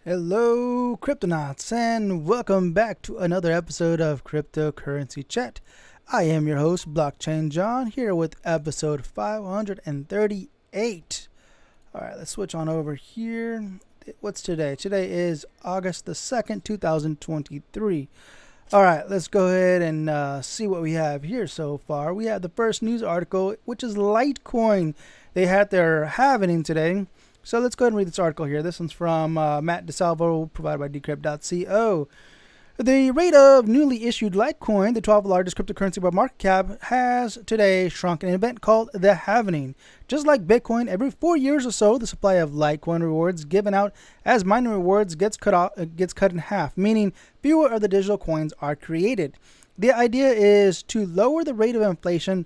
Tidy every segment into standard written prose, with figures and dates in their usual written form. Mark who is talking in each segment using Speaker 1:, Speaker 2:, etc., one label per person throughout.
Speaker 1: Hello, Cryptonauts, and welcome back to another episode of Cryptocurrency Chat. I am your host, Blockchain John, here with episode 538. Alright, let's switch on over here. What's today? Today is August the 2nd, 2023. Alright, let's go ahead and see what we have here so far. We have the first news article, which is Litecoin. They had their halving today. So let's go ahead and read this article here. This one's from Matt DeSalvo, provided by Decrypt.co. The rate of newly issued Litecoin, the 12th largest cryptocurrency by market cap, has today shrunk in an event called the Halving. Just like Bitcoin, every 4 years or so, the supply of Litecoin rewards given out as mining rewards gets cut in half, meaning fewer of the digital coins are created. The idea is to lower the rate of inflation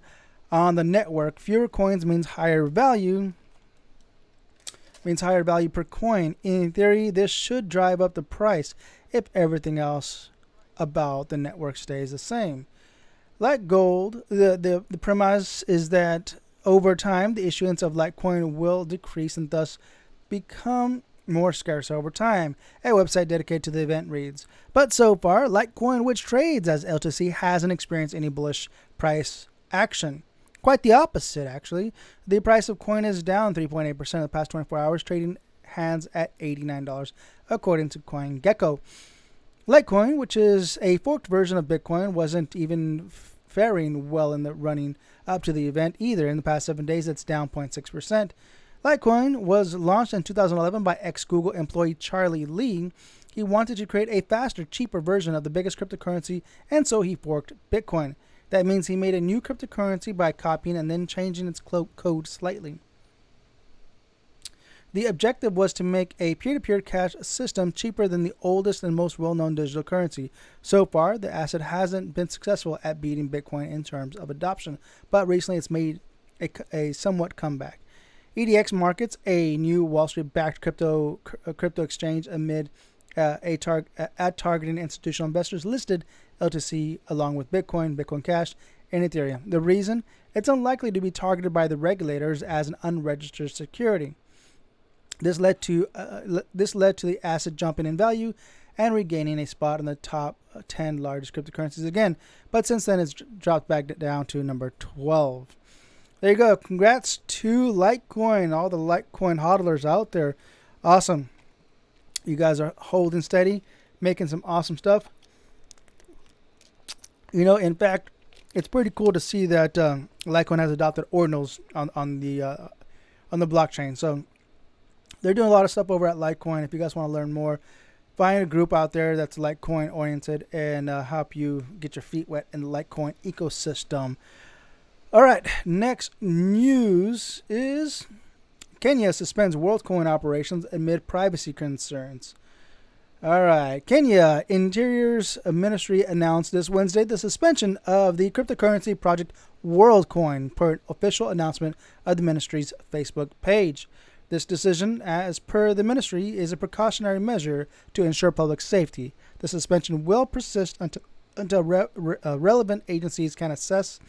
Speaker 1: on the network. Fewer coins means higher value. Per coin. In theory, this should drive up the price if everything else about the network stays the same. Like gold, the premise is that over time, the issuance of Litecoin will decrease and thus become more scarce over time. A website dedicated to the event reads, but so far, Litecoin, which trades as LTC, hasn't experienced any bullish price action. Quite the opposite, actually. The price of coin is down 3.8% in the past 24 hours, trading hands at $89, according to CoinGecko. Litecoin, which is a forked version of Bitcoin, wasn't even faring well in the running up to the event either. In the past 7 days, it's down 0.6%. Litecoin was launched in 2011 by ex-Google employee Charlie Lee. He wanted to create a faster, cheaper version of the biggest cryptocurrency, and so he forked Bitcoin. That means he made a new cryptocurrency by copying and then changing its code slightly. The objective was to make a peer-to-peer cash system cheaper than the oldest and most well-known digital currency. So far, the asset hasn't been successful at beating Bitcoin in terms of adoption, but recently it's made a somewhat comeback. EDX Markets, a new Wall Street-backed crypto exchange amid targeting institutional investors, listed LTC along with Bitcoin, Bitcoin Cash, and Ethereum. The reason? It's unlikely to be targeted by the regulators as an unregistered security. This led to the asset jumping in value and regaining a spot in the top 10 largest cryptocurrencies again. But since then, it's dropped back down to number 12. There you go. Congrats to Litecoin, all the Litecoin hodlers out there. Awesome. You guys are holding steady, making some awesome stuff. You know, in fact, it's pretty cool to see that Litecoin has adopted ordinals on the blockchain. So they're doing a lot of stuff over at Litecoin. If you guys want to learn more, find a group out there that's Litecoin oriented and help you get your feet wet in the Litecoin ecosystem. All right, next news is Kenya suspends Worldcoin operations amid privacy concerns. All right, Kenya Interior's Ministry announced this Wednesday the suspension of the cryptocurrency project Worldcoin per an official announcement of the ministry's Facebook page. This decision, as per the ministry, is a precautionary measure to ensure public safety. The suspension will persist until relevant agencies can assess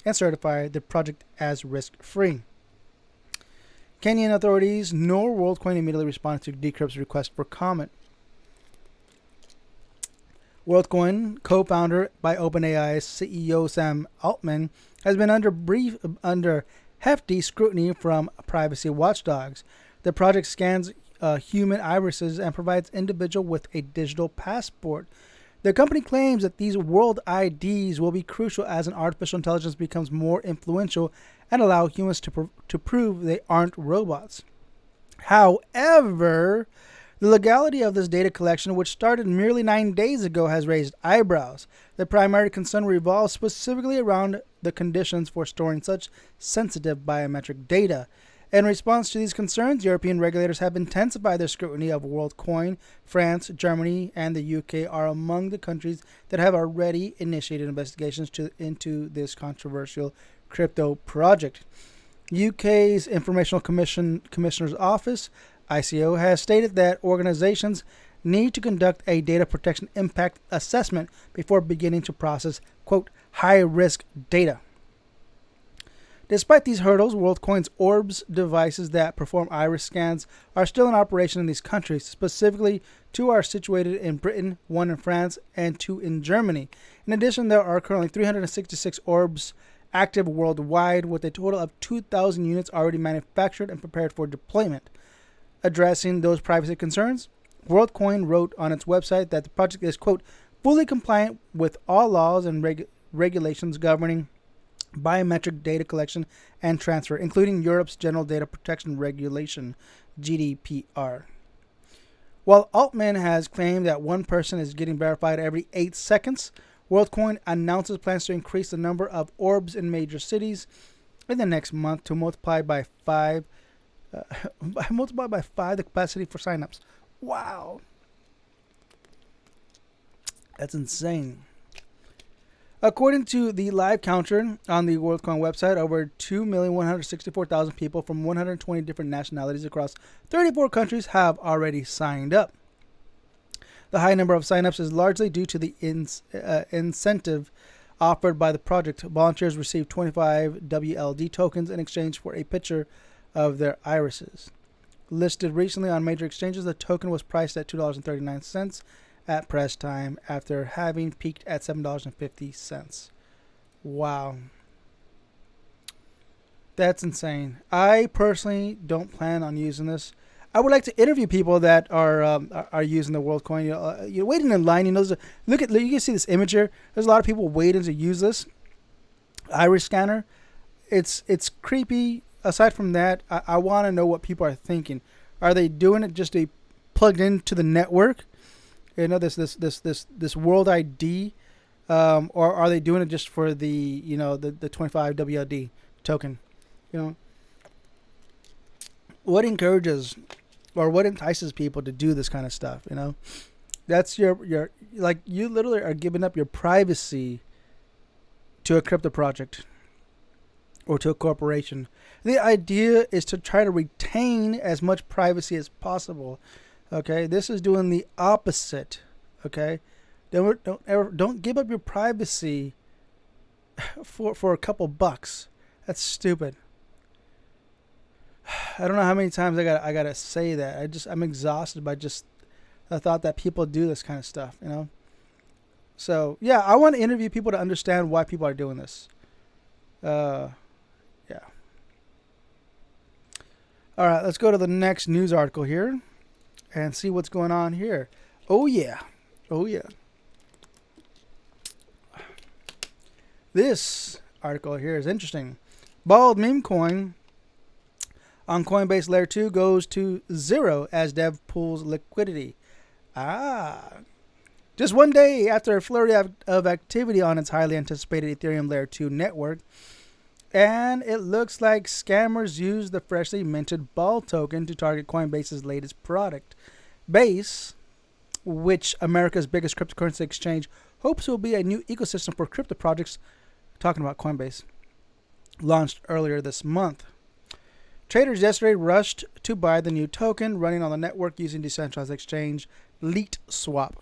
Speaker 1: and certify the project as risk-free. Kenyan authorities nor Worldcoin immediately responded to Decrypt's request for comment. Worldcoin, co-founder by OpenAI's CEO Sam Altman, has been under hefty scrutiny from privacy watchdogs. The project scans human irises and provides individuals with a digital passport. The company claims that these world IDs will be crucial as an artificial intelligence becomes more influential and allow humans to prove they aren't robots. However, the legality of this data collection, which started merely 9 days ago, has raised eyebrows. The primary concern revolves specifically around the conditions for storing such sensitive biometric data. In response to these concerns, European regulators have intensified their scrutiny of Worldcoin. France, Germany, and the UK are among the countries that have already initiated investigations into this controversial crypto project. UK's Informational Commissioner's Office, ICO, has stated that organizations need to conduct a data protection impact assessment before beginning to process, quote, high-risk data. Despite these hurdles, Worldcoin's Orbs devices that perform iris scans are still in operation in these countries. Specifically, 2 are situated in Britain, 1 in France, and 2 in Germany. In addition, there are currently 366 Orbs active worldwide, with a total of 2,000 units already manufactured and prepared for deployment. Addressing those privacy concerns, Worldcoin wrote on its website that the project is, quote, fully compliant with all laws and regulations governing biometric data collection and transfer, including Europe's General Data Protection Regulation, GDPR. While Altman has claimed that one person is getting verified every 8 seconds, Worldcoin announces plans to increase the number of orbs in major cities in the next month to multiply by 5 the capacity for signups. Wow. That's insane. According to the live counter on the Worldcoin website, over 2,164,000 people from 120 different nationalities across 34 countries have already signed up. The high number of signups is largely due to the incentive offered by the project. Volunteers receive 25 WLD tokens in exchange for a picture of their irises. Listed recently on major exchanges, the token was priced at $2.39 at press time after having peaked at $7.50. Wow. That's insane. I personally don't plan on using this. I would like to interview people that are using the Worldcoin. You're waiting in line. You know, you can see this image here. There's a lot of people waiting to use this iris scanner. It's creepy. Aside from that, I want to know what people are thinking. Are they doing it just to be plugged into the network? You know, this World ID, or are they doing it just for the the 25 WLD token? You know, what encourages or what entices people to do this kind of stuff? You know, that's your like, you literally are giving up your privacy to a crypto project or to a corporation. The idea is to try to retain as much privacy as possible. Okay, this is doing the opposite. Okay, don't give up your privacy for a couple bucks. That's stupid. I don't know how many times I gotta say that. I'm exhausted by just the thought that people do this kind of stuff. You know. So yeah, I want to interview people to understand why people are doing this. Yeah. All right, let's go to the next news article here and see what's going on here. Oh yeah. This article here is interesting. Bald meme coin on Coinbase Layer 2 goes to 0 as dev pulls liquidity. Just one day after a flurry of activity on its highly anticipated Ethereum Layer 2 network, and it looks like scammers used the freshly minted BAL token to target Coinbase's latest product. Base, which America's biggest cryptocurrency exchange hopes will be a new ecosystem for crypto projects, talking about Coinbase, launched earlier this month. Traders yesterday rushed to buy the new token running on the network using decentralized exchange LiteSwap.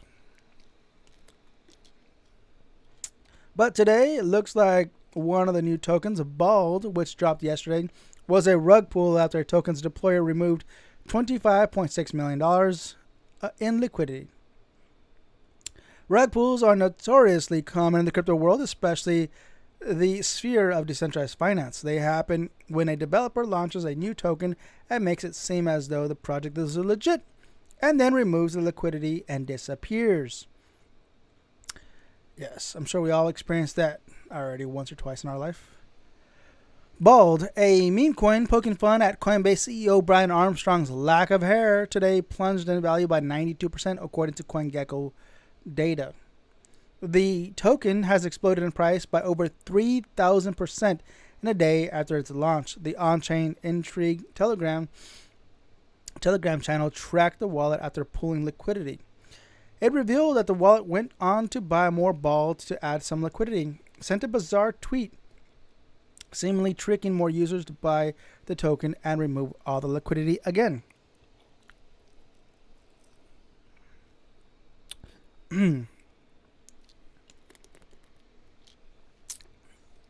Speaker 1: But today, it looks like one of the new tokens, BALD, which dropped yesterday, was a rug pull after a token's deployer removed $25.6 million in liquidity. Rug pulls are notoriously common in the crypto world, especially the sphere of decentralized finance. They happen when a developer launches a new token and makes it seem as though the project is legit, and then removes the liquidity and disappears. Yes, I'm sure we all experienced that already once or twice in our life. Bald, a meme coin poking fun at Coinbase CEO Brian Armstrong's lack of hair, today plunged in value by 92% according to CoinGecko data. The token has exploded in price by over 3,000% in a day after its launch. The on-chain Intrigue Telegram channel tracked the wallet after pulling liquidity. It revealed that the wallet went on to buy more BALD to add some liquidity, sent a bizarre tweet, seemingly tricking more users to buy the token and remove all the liquidity again.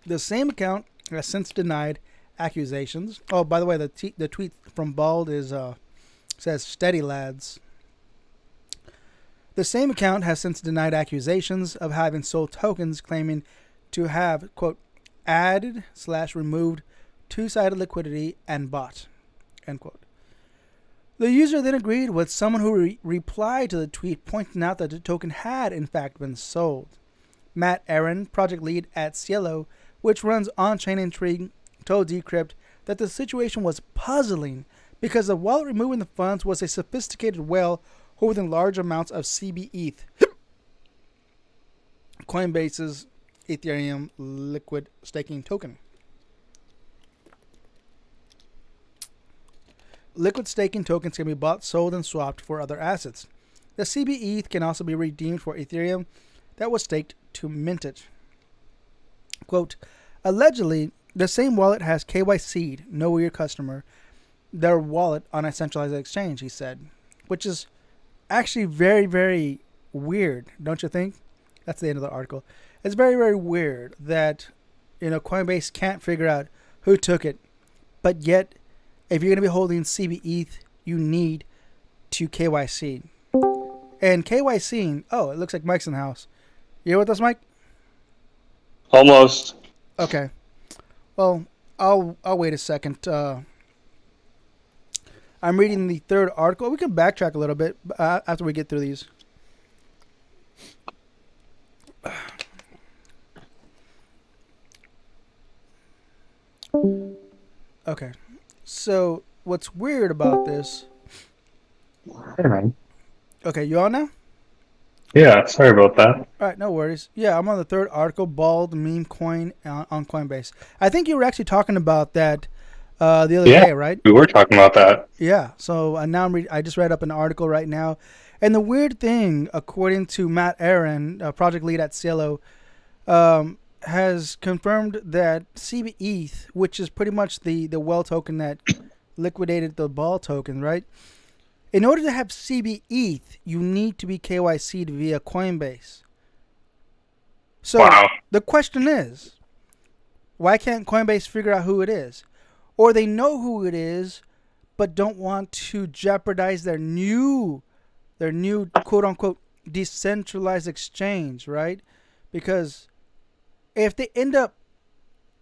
Speaker 1: The same account has since denied accusations. Oh, by the way, the tweet from Bald is says steady lads. The same account has since denied accusations of having sold tokens, claiming to have, quote, added/removed two-sided liquidity and bot, end quote. The user then agreed with someone who replied to the tweet, pointing out that the token had in fact been sold. Matt Aaron, project lead at Cielo, which runs on-chain intrigue, told Decrypt that the situation was puzzling because the wallet removing the funds was a sophisticated whale holding large amounts of CBETH, Coinbase's Ethereum liquid staking token. Liquid staking tokens can be bought, sold, and swapped for other assets. The CBETH can also be redeemed for Ethereum that was staked to mint it. Quote, allegedly, the same wallet has KYC'd, know your customer, their wallet on a centralized exchange, he said, which is actually very, very weird, don't you think? That's the end of the article. It's very, very weird that, Coinbase can't figure out who took it, but yet, if you're going to be holding CBETH, you need to KYC. And KYCing, oh, it looks like Mike's in the house. You here with us, Mike?
Speaker 2: Almost.
Speaker 1: Okay. Well, I'll wait a second. I'm reading the third article. We can backtrack a little bit after we get through these. Okay. So, what's weird about this...
Speaker 2: Hey, man.
Speaker 1: Okay, you on now?
Speaker 2: Yeah, sorry about that.
Speaker 1: All right, no worries. Yeah, I'm on the third article, Bald Meme Coin on Coinbase. I think you were actually talking about that the other day, right?
Speaker 2: We were talking about that.
Speaker 1: Yeah, so now I just read up an article right now. And the weird thing, according to Matt Aaron, project lead at Cielo, has confirmed that CBETH, which is pretty much the well token that liquidated the ball token, right? In order to have CBETH, you need to be KYC'd via Coinbase. So The question is, why can't Coinbase figure out who it is? Or they know who it is, but don't want to jeopardize their new quote-unquote decentralized exchange, right? Because if they end up,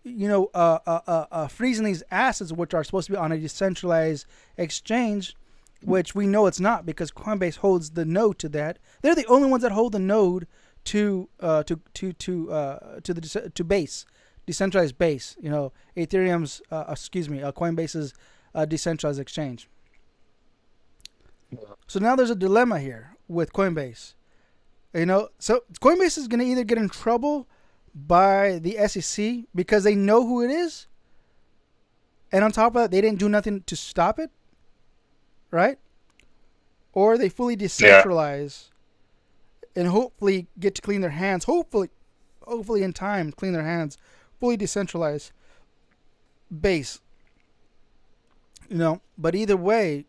Speaker 1: freezing these assets, which are supposed to be on a decentralized exchange, which we know it's not because Coinbase holds the node to that. They're the only ones that hold the node to base, decentralized base. Ethereum's, Coinbase's decentralized exchange. So now there's a dilemma here with Coinbase. So Coinbase is going to either get in trouble by the SEC because they know who it is, and on top of that, they didn't do nothing to stop it, right? Or they fully decentralize and hopefully get to clean their hands. Hopefully in time, clean their hands. Fully decentralized base. But either way,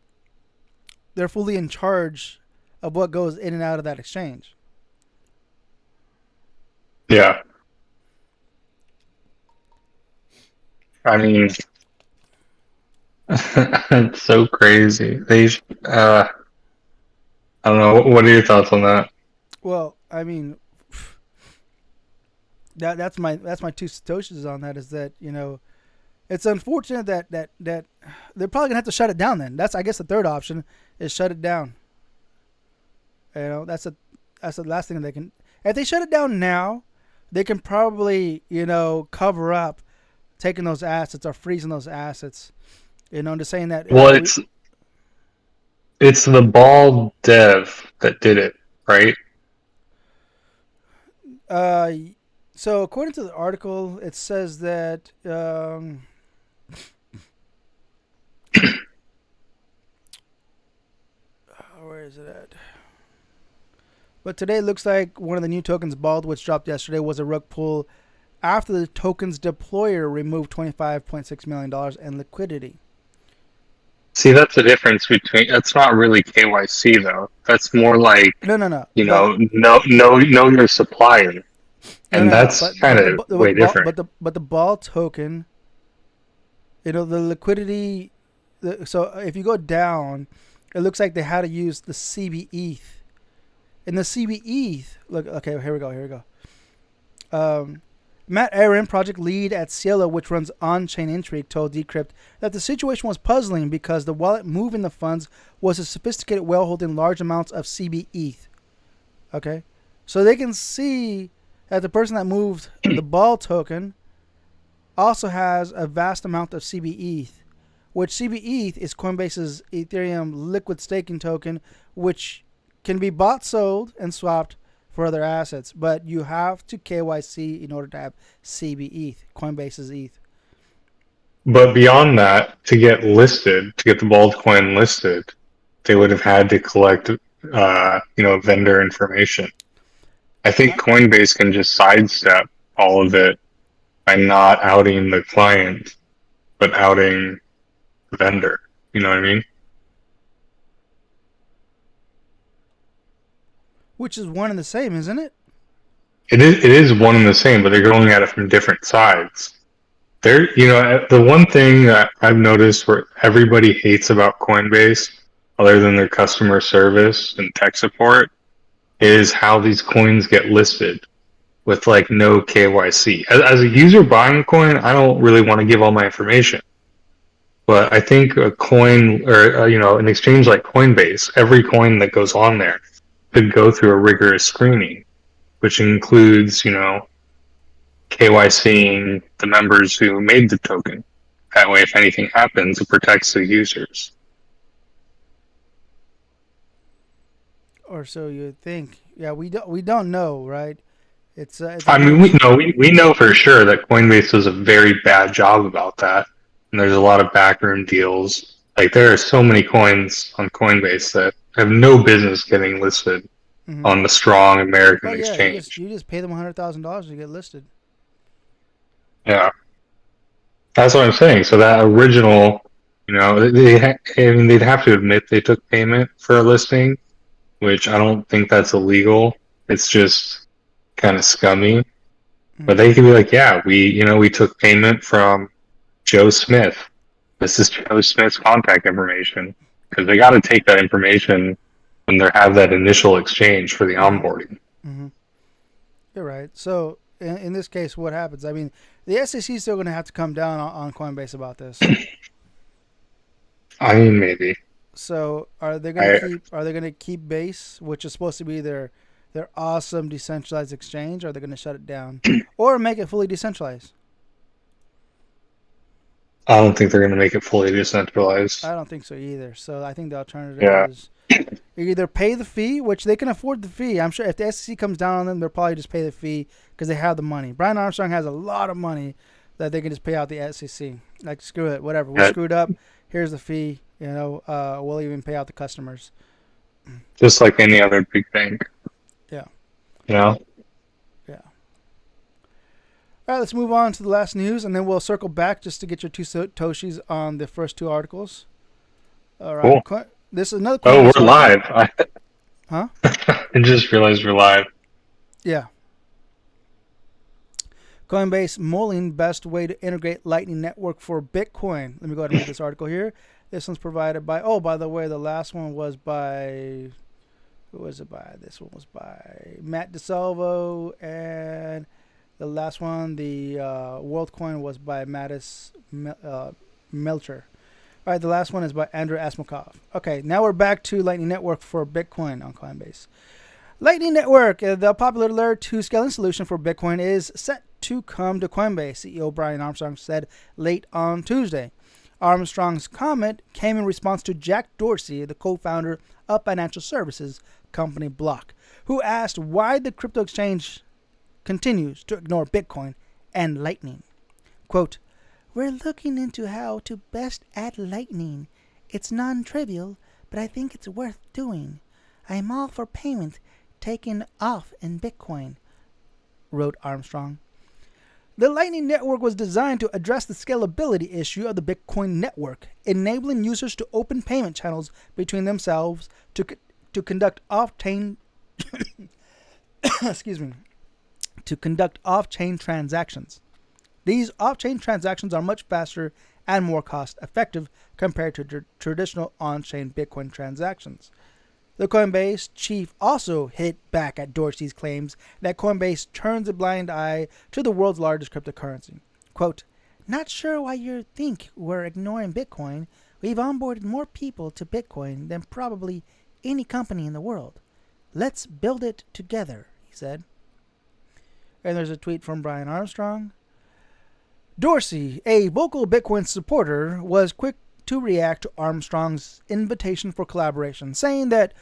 Speaker 1: they're fully in charge of what goes in and out of that exchange.
Speaker 2: Yeah. I mean, it's so crazy. I don't know. What are your thoughts on that?
Speaker 1: Well, I mean, that's my two satoshis on that. Is that it's unfortunate that they're probably gonna have to shut it down. Then that's, I guess, the third option is shut it down. That's the last thing they can. If they shut it down now, they can probably cover up taking those assets or freezing those assets. Just saying that.
Speaker 2: Well, it's the ball dev that did it, right?
Speaker 1: So according to the article, it says that where is it at? But today it looks like one of the new tokens, Bald, which dropped yesterday, was a rug pull after the token's deployer removed $25.6 million in liquidity.
Speaker 2: See, that's the difference between. That's not really KYC though. That's more like
Speaker 1: no.
Speaker 2: Know your supplier, and that's kind of way different.
Speaker 1: But the ball token The liquidity. So if you go down, it looks like they had to use the CB ETH. And the CB ETH, look, okay, here we go. Matt Aaron, project lead at Cielo, which runs on-chain Intrigue, told Decrypt that the situation was puzzling because the wallet moving the funds was a sophisticated whale holding large amounts of CB ETH. Okay? So they can see that the person that moved the ball token also has a vast amount of CB ETH, which CB ETH is Coinbase's Ethereum liquid staking token, which can be bought, sold, and swapped for other assets, but you have to KYC in order to have CB ETH, Coinbase's ETH.
Speaker 2: But beyond that, to get listed, to get the bald coin listed, they would have had to collect, vendor information. I think Coinbase can just sidestep all of it by not outing the client, but outing the vendor. You know what I mean?
Speaker 1: Which is one and the same, isn't it?
Speaker 2: It is one and the same, but they're going at it from different sides. The one thing that I've noticed where everybody hates about Coinbase, other than their customer service and tech support, is how these coins get listed with like no KYC. As a user buying a coin, I don't really want to give all my information. But I think a coin or an exchange like Coinbase, every coin that goes on there could go through a rigorous screening, which includes, KYCing the members who made the token. That way, if anything happens, it protects the users.
Speaker 1: Or so you think. Yeah, we don't know, right? It's
Speaker 2: we know for sure that Coinbase does a very bad job about that, and there's a lot of backroom deals. Like there are so many coins on Coinbase that have no business getting listed on the strong American exchange.
Speaker 1: You just pay them $100,000 to get listed.
Speaker 2: Yeah, that's what I'm saying. So that original, they'd have to admit they took payment for a listing, which I don't think that's illegal. It's just kind of scummy. But they can be like, yeah, we took payment from Joe Smith. This is Joe Smith's contact information, because they got to take that information when they have that initial exchange for the onboarding.
Speaker 1: Mm-hmm. You're right. So in this case, what happens? I mean, the SEC is still going to have to come down on Coinbase about this.
Speaker 2: I mean, maybe.
Speaker 1: So are they going to keep Base, which is supposed to be their awesome decentralized exchange, or are they going to shut it down or make it fully decentralized?
Speaker 2: I don't think they're going to make it fully decentralized.
Speaker 1: I don't think so either. So I think the alternative is you either pay the fee, which they can afford the fee. I'm sure if the SEC comes down on them, they'll probably just pay the fee because they have the money. Brian Armstrong has a lot of money that they can just pay out the SEC. Like, screw it, whatever. We screwed up. Here's the fee. We'll even pay out the customers.
Speaker 2: Just like any other big bank.
Speaker 1: Yeah.
Speaker 2: Yeah.
Speaker 1: All right, let's move on to the last news, and then we'll circle back just to get your two Satoshis on the first two articles. All right.
Speaker 2: Cool.
Speaker 1: This is another.
Speaker 2: Oh, we're live.
Speaker 1: Huh?
Speaker 2: I just realized we're live.
Speaker 1: Yeah. Coinbase mulling best way to integrate Lightning Network for Bitcoin. Let me go ahead and read this article here. This one's provided by. Oh, by the way, the last one was by. Who was it by? This one was by Matt DeSalvo, and the last one, the Worldcoin, was by Mattis Melcher. All right, the last one is by Andrew Asmakov. Okay, now we're back to Lightning Network for Bitcoin on Coinbase. Lightning Network, the popular Layer 2 scaling solution for Bitcoin, is set to come to Coinbase, CEO Brian Armstrong said late on Tuesday. Armstrong's comment came in response to Jack Dorsey, the co-founder of financial services company Block, who asked why the crypto exchange continues to ignore Bitcoin and Lightning. Quote, "We're looking into how to best add Lightning. It's non-trivial, but I think it's worth doing. I am all for payment taken off in Bitcoin," wrote Armstrong. The Lightning Network was designed to address the scalability issue of the Bitcoin network, enabling users to open payment channels between themselves to conduct off-chain to conduct off-chain transactions. These off-chain transactions are much faster and more cost-effective compared to traditional on-chain Bitcoin transactions. The Coinbase chief also hit back at Dorsey's claims that Coinbase turns a blind eye to the world's largest cryptocurrency. Quote, "Not sure why you think we're ignoring Bitcoin. We've onboarded more people to Bitcoin than probably any company in the world. Let's build it together," he said. And there's a tweet from Brian Armstrong. Dorsey, a vocal Bitcoin supporter, was quick to react to Armstrong's invitation for collaboration, saying that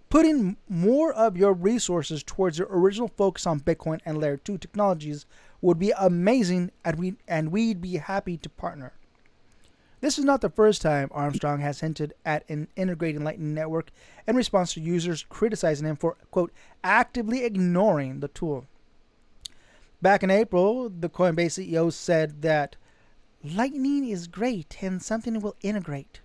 Speaker 1: putting more of your resources towards your original focus on Bitcoin and Layer 2 technologies would be amazing, and we'd be happy to partner. This is not the first time Armstrong has hinted at an integrating Lightning Network in response to users criticizing him for, quote, actively ignoring the tool. Back in April, the Coinbase CEO said that Lightning is great and something we'll integrate.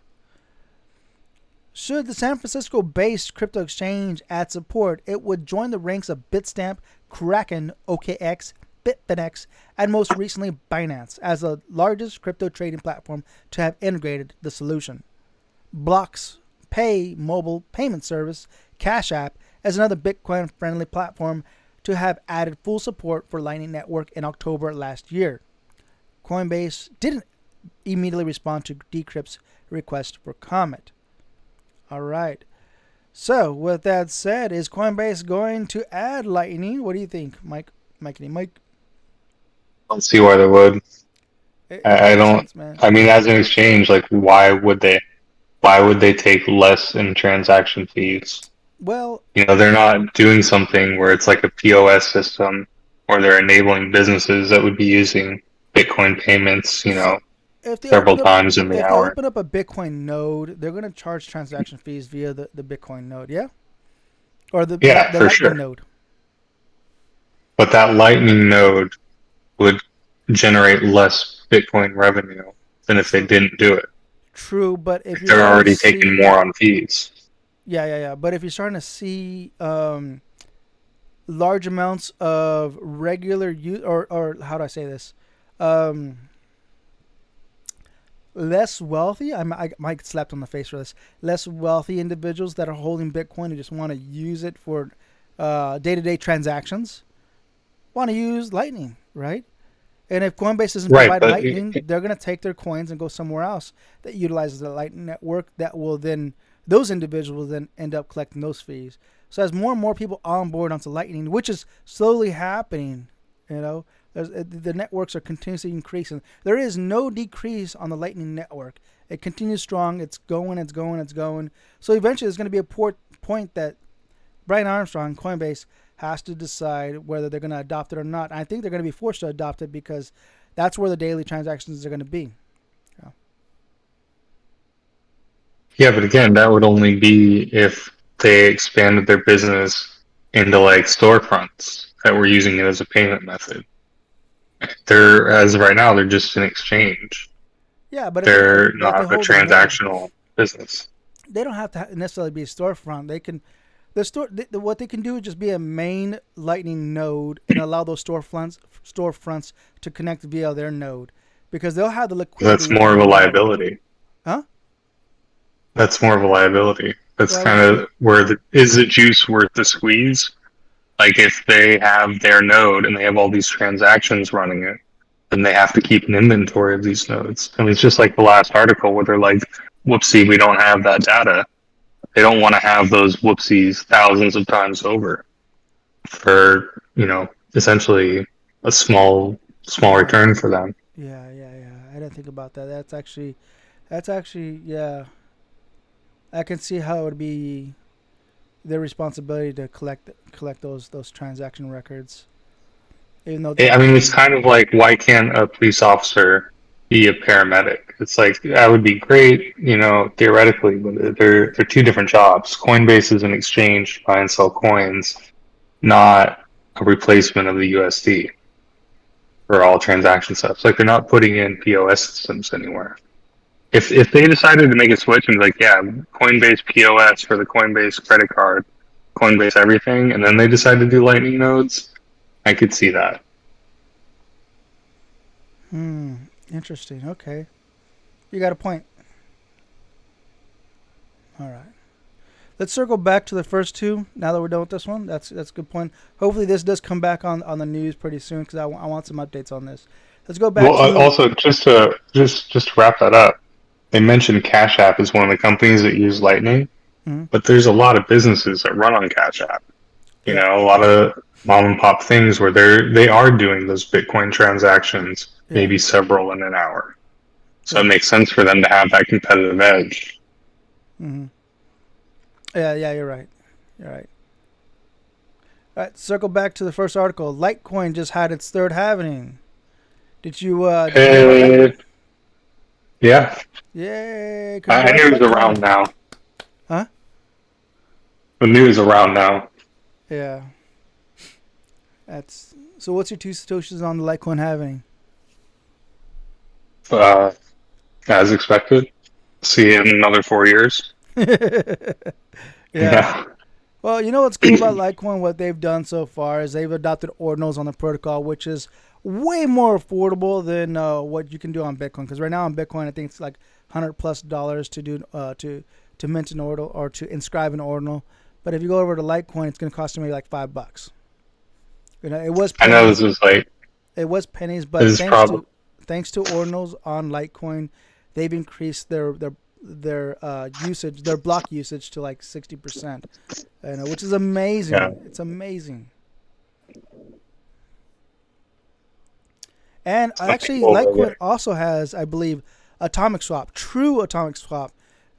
Speaker 1: Should the San Francisco-based crypto exchange add support, it would join the ranks of Bitstamp, Kraken, OKX, Bitfinex, and most recently Binance as the largest crypto trading platform to have integrated the solution. Block's Pay mobile payment service, Cash App, is another Bitcoin-friendly platform to have added full support for Lightning Network in October last year. Coinbase didn't immediately respond to Decrypt's request for comment. All right. So, with that said, is Coinbase going to add Lightning? What do you think, Mike? Mike?
Speaker 2: I don't see why they would. I don't.
Speaker 1: Sense,
Speaker 2: I mean, as an exchange, like, why would they? Why would they take less in transaction fees?
Speaker 1: Well,
Speaker 2: they're not doing something where it's like a POS system, or they're enabling businesses that would be using Bitcoin payments, several times in the hour.
Speaker 1: If they open up a Bitcoin node, they're going to charge transaction fees via the Bitcoin node, yeah? Or the Lightning
Speaker 2: sure.
Speaker 1: node.
Speaker 2: But that Lightning node would generate less Bitcoin revenue than if they didn't do it.
Speaker 1: True, but if
Speaker 2: they're already taking more on fees.
Speaker 1: Yeah. But if you're starting to see large amounts of regular use, or how do I say this? Less wealthy, I might get slapped on the face for this, less wealthy individuals that are holding Bitcoin and just want to use it for day-to-day transactions want to use Lightning, right? And if Coinbase doesn't provide Lightning, they're going to take their coins and go somewhere else that utilizes the Lightning Network that will then, those individuals will then end up collecting those fees. So as more and more people onboard onto Lightning, which is slowly happening, the networks are continuously increasing. There is no decrease on the Lightning Network. It continues strong. It's going. So eventually there's going to be a point that Brian Armstrong, Coinbase, has to decide whether they're going to adopt it or not. And I think they're going to be forced to adopt it because that's where the daily transactions are going to be.
Speaker 2: Yeah, but again, that would only be if they expanded their business into like storefronts that were using it as a payment method. As of right now, they're just an exchange.
Speaker 1: Yeah, but
Speaker 2: they're not a transactional business.
Speaker 1: They don't have to necessarily be a storefront. They can, what they can do is just be a main Lightning node and allow those storefronts to connect via their node, because they'll have the liquidity.
Speaker 2: That's more of a liability.
Speaker 1: Huh?
Speaker 2: That's more of a liability. That's kind of where is the juice worth the squeeze? Like if they have their node and they have all these transactions running it, then they have to keep an inventory of these nodes. I mean, it's just like the last article where they're like, whoopsie, we don't have that data. They don't want to have those whoopsies thousands of times over for, essentially a small return for them.
Speaker 1: Yeah. I didn't think about that. That's actually, yeah. I can see how it would be their responsibility to collect those transaction records. Even though
Speaker 2: it's kind of like, why can't a police officer be a paramedic? It's like, that would be great, theoretically, but they're two different jobs. Coinbase is an exchange to buy and sell coins, not a replacement of the USD for all transaction stuff. Like, they're not putting in POS systems anywhere. If they decided to make a switch and be like, yeah, Coinbase POS for the Coinbase credit card, Coinbase everything, and then they decide to do Lightning nodes, I could see that.
Speaker 1: Interesting. Okay. You got a point. All right. Let's circle back to the first two. Now that we're done with this one, that's a good point. Hopefully, this does come back on the news pretty soon because I want some updates on this. Let's go back
Speaker 2: Well,
Speaker 1: to.
Speaker 2: also just to wrap that up, they mentioned Cash App is one of the companies that use Lightning,
Speaker 1: Mhm.
Speaker 2: but there's a lot of businesses that run on Cash App. You
Speaker 1: Yeah,
Speaker 2: know, a lot of mom and pop things where they are doing those Bitcoin transactions,
Speaker 1: yeah,
Speaker 2: maybe several in an hour. So it
Speaker 1: yeah.
Speaker 2: makes sense for them to have that competitive edge.
Speaker 1: Hmm. Yeah, you're right. You're right. All right, circle back to the first article. Litecoin just had its third halving. Did you hear about that?
Speaker 2: Uh, yeah,
Speaker 1: Yay!
Speaker 2: I
Speaker 1: Congrats,
Speaker 2: knew it was around
Speaker 1: Litecoin.
Speaker 2: now.
Speaker 1: Huh?
Speaker 2: The news around now.
Speaker 1: Yeah. That's so. What's your two satoshis on the Litecoin halving?
Speaker 2: Uh, as expected. See you in another 4 years.
Speaker 1: Yeah.
Speaker 2: Yeah,
Speaker 1: Well, you know what's cool about Litecoin? What they've done so far is they've adopted ordinals on the protocol, which is way more affordable than what you can do on Bitcoin. Because right now on Bitcoin, I think it's like $100+ to do to mint an ordinal or to inscribe an ordinal. But if you go over to Litecoin, it's going to cost you maybe like $5. You know, it was
Speaker 2: I know
Speaker 1: pennies.
Speaker 2: this is like
Speaker 1: It was pennies, but
Speaker 2: this is probably
Speaker 1: thanks to ordinals on Litecoin, they've increased their usage, their block usage to like 60%. You know, which is
Speaker 2: yeah.
Speaker 1: amazing. It's amazing. And
Speaker 2: Some
Speaker 1: actually,
Speaker 2: people that
Speaker 1: Litecoin
Speaker 2: get
Speaker 1: also has, I believe, atomic swap, true atomic swap.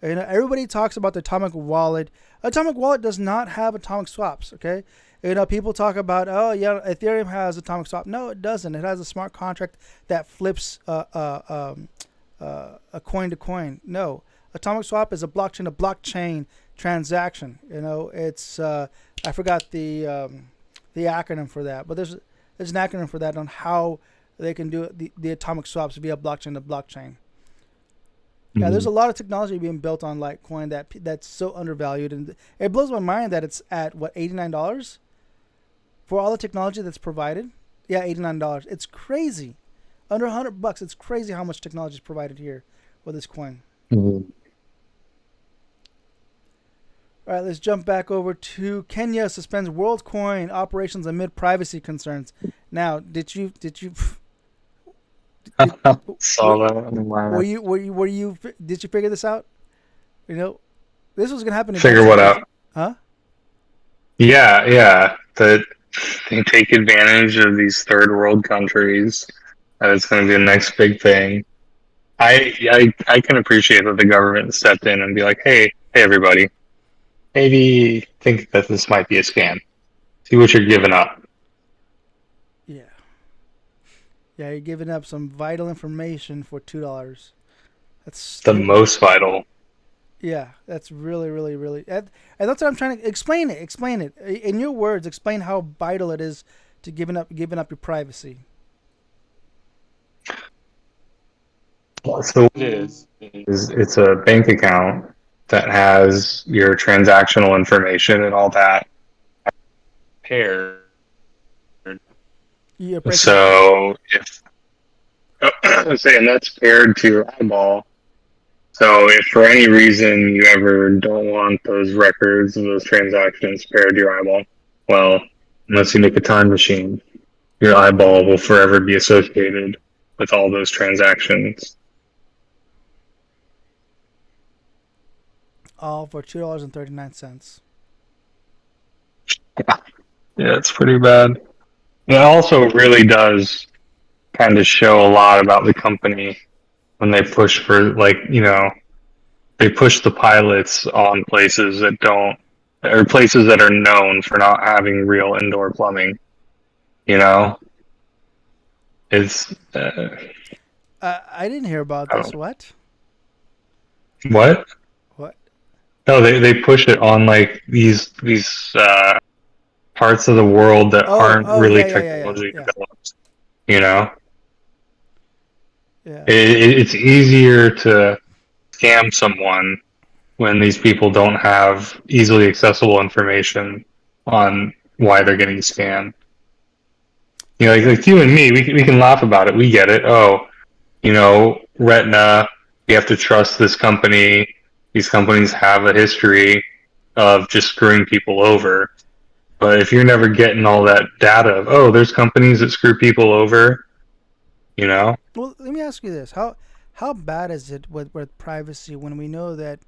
Speaker 1: You know, everybody talks about the atomic wallet. Atomic wallet does not have atomic swaps. Okay, you know, people talk about, oh yeah, Ethereum has atomic swap. No, it doesn't. It has a smart contract that flips a coin to coin. No, atomic swap is a blockchain to blockchain transaction. You know, it's I forgot the acronym for that, but there's an acronym for that on how they can do the atomic swaps via blockchain to blockchain. Yeah, there's
Speaker 2: Mhm.
Speaker 1: a lot of technology being built on Litecoin that's so undervalued, and it blows my mind that it's at what $89 for all the technology that's provided. Yeah, $89. It's crazy. Under $100, it's crazy how much technology is provided here with this coin.
Speaker 2: Mhm.
Speaker 1: All right, let's jump back over to Kenya suspends Worldcoin operations amid privacy concerns. Now, did
Speaker 2: Saw that on my
Speaker 1: were you did you figure this out? You know, this was gonna happen
Speaker 2: figure
Speaker 1: eventually
Speaker 2: what
Speaker 1: because,
Speaker 2: out.
Speaker 1: huh?
Speaker 2: Yeah, yeah. That they take advantage of these third world countries. That it's going to be the next big thing. I can appreciate that the government stepped in and be like, hey everybody, maybe think that this might be a scam. See what you're giving up.
Speaker 1: Yeah, yeah. You're giving up some vital information for $2. That's
Speaker 2: The
Speaker 1: stupid.
Speaker 2: most vital.
Speaker 1: Yeah, that's really, really, really. And that's what I'm trying to explain it. Explain it in your words. Explain how vital it is to giving up your privacy.
Speaker 2: So what it is it's a bank account that has your transactional information and all that paired.
Speaker 1: You're breaking up.
Speaker 2: So if saying that's paired to your eyeball. So if for any reason you ever don't want those records and those transactions paired to your eyeball, well, unless you make a time machine, your eyeball will forever be associated with all those transactions.
Speaker 1: All for $2.39.
Speaker 2: Yeah, it's pretty bad. It also really does kind of show a lot about the company when they push for, like, they push the pilots on places that don't, or places that are known for not having real indoor plumbing. You know, it's
Speaker 1: I didn't hear about
Speaker 2: I
Speaker 1: this.
Speaker 2: don't,
Speaker 1: What?
Speaker 2: what?
Speaker 1: What?
Speaker 2: No, they push it on like these parts of the world that
Speaker 1: Oh,
Speaker 2: aren't
Speaker 1: oh,
Speaker 2: really
Speaker 1: yeah, yeah, yeah, yeah,
Speaker 2: technology
Speaker 1: yeah,
Speaker 2: developed. You know,
Speaker 1: yeah.
Speaker 2: it's easier to scam someone when these people don't have easily accessible information on why they're getting scammed.
Speaker 1: Yeah.
Speaker 2: Like you and me, we can laugh about it. We get it. Oh, Retina. You have to trust this company. These companies have a history of just screwing people over. But if you're never getting all that data of, oh, there's companies that screw people over, you know?
Speaker 1: Well, let me ask you this: how bad is it with privacy when we know that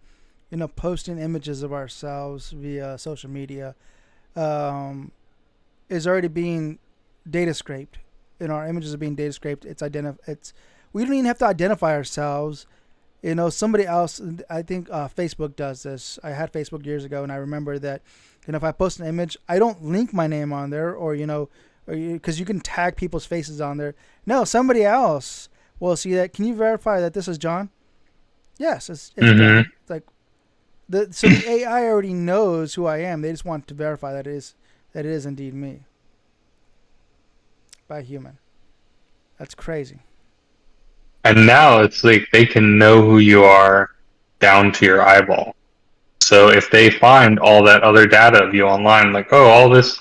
Speaker 1: posting images of ourselves via social media um, is already being data scraped? Our images are being data scraped. It's we don't even have to identify ourselves. Somebody else. I think Facebook does this. I had Facebook years ago, and I remember that. If I post an image, I don't link my name on there, or because you can tag people's faces on there. No, somebody else will see that. Can you verify that this is John? Yes, it's
Speaker 2: Mm-hmm.
Speaker 1: John. It's like so the AI already knows who I am. They just want to verify that it is indeed me by a human. That's crazy.
Speaker 2: And now it's like they can know who you are down to your eyeball. So if they find all that other data of you online, like, oh, all this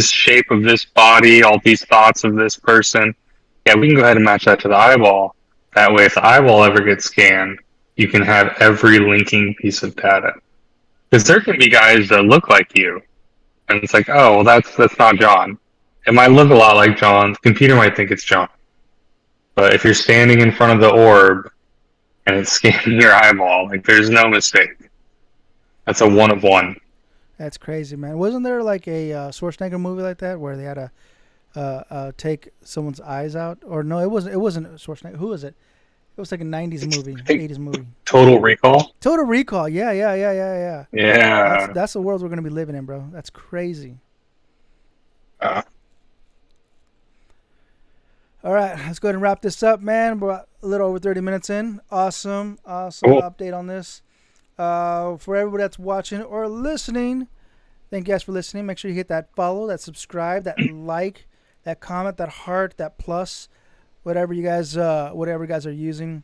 Speaker 2: shape of this body, all these thoughts of this person, yeah, we can go ahead and match that to the eyeball. That way, if the eyeball ever gets scanned, you can have every linking piece of data. Because there can be guys that look like you, and it's like, oh, well, that's not John. It might look a lot like John. The computer might think it's John. But if you're standing in front of the orb and it's scanning your eyeball, like there's no mistake. That's a one of one.
Speaker 1: That's crazy, man. Wasn't there like a Schwarzenegger movie like that where they had to take someone's eyes out? Or no, it wasn't. It wasn't Schwarzenegger. Who was it? It was like a '90s movie,
Speaker 2: I think
Speaker 1: '80s movie.
Speaker 2: Total Recall.
Speaker 1: Total Recall. Yeah, yeah, yeah, yeah, yeah. That's
Speaker 2: Yeah.
Speaker 1: that's the world we're gonna be living in, bro. That's crazy.
Speaker 2: Uh,
Speaker 1: All right, let's go ahead and wrap this up, man. We're a little over 30 minutes in. Awesome
Speaker 2: cool.
Speaker 1: update on this. For everybody that's watching or listening, thank you guys for listening. Make sure you hit that follow, that subscribe, that like, that comment, that heart, that plus, whatever you guys are using.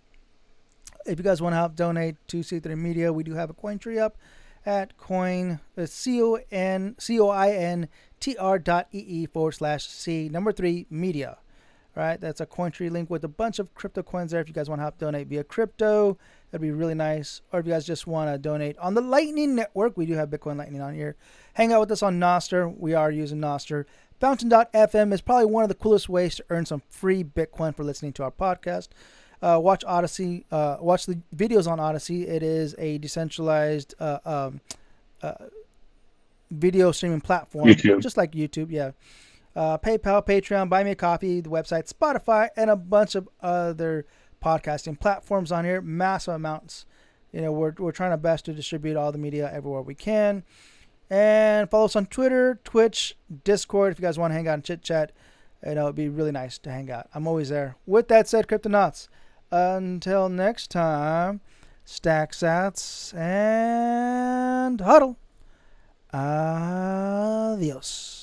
Speaker 1: If you guys want to help donate to C3 Media, we do have a coin tree up at cointr.ee/C media. All right, that's a Cointree link with a bunch of crypto coins there. If you guys want to help donate via crypto, that'd be really nice. Or if you guys just want to donate on the Lightning Network, we do have Bitcoin Lightning on here. Hang out with us on Nostr. We are using Nostr. Fountain.fm is probably one of the coolest ways to earn some free Bitcoin for listening to our podcast. Watch Odyssey. Watch the videos on Odyssey. It is a decentralized video streaming platform,
Speaker 2: YouTube.
Speaker 1: just like YouTube. Yeah. PayPal, Patreon, Buy Me a Coffee, the website, Spotify, and a bunch of other podcasting platforms on here. Massive amounts. We're trying our best to distribute all the media everywhere we can. And follow us on Twitter, Twitch, Discord if you guys want to hang out and chit chat. It'd be really nice to hang out. I'm always there. With that said, Cryptonauts, until next time, stack sats and huddle. Adios.